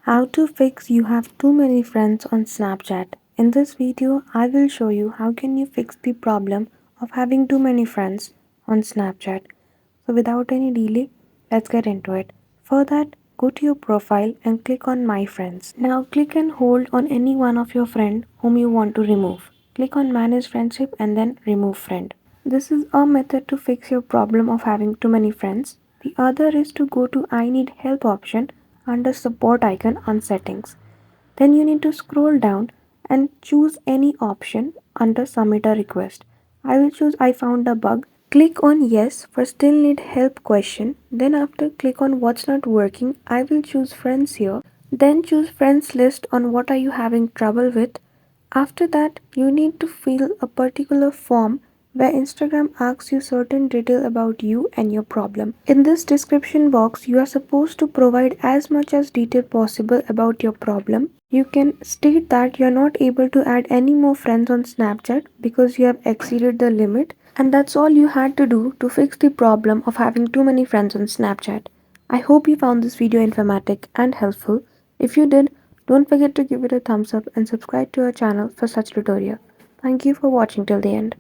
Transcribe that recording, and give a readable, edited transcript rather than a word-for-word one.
How to fix you have too many friends on Snapchat. In this video, I will show you how can you fix the problem of having too many friends on Snapchat. So without any delay, let's get into it. For that, go to your profile and click on My Friends. Now click and hold on any one of your friend whom you want to remove. Click on Manage Friendship and then Remove Friend. This is a method to fix your problem of having too many friends. The other is to go to I Need Help option under Support icon on Settings. Then you need to scroll down and choose any option under Submit a Request. I will choose I found a bug. Click on Yes for Still Need Help question. Then after click on What's Not Working. I will choose Friends here. Then choose Friends list on what are you having trouble with. After that, you need to fill a particular form where Instagram asks you certain detail about you and your problem. In this description box, you are supposed to provide as much as detail possible about your problem. You can state that you are not able to add any more friends on Snapchat because you have exceeded the limit, and that's all you had to do to fix the problem of having too many friends on Snapchat. I hope you found this video informative and helpful. If you did, don't forget to give it a thumbs up and subscribe to our channel for such tutorial. Thank you for watching till the end.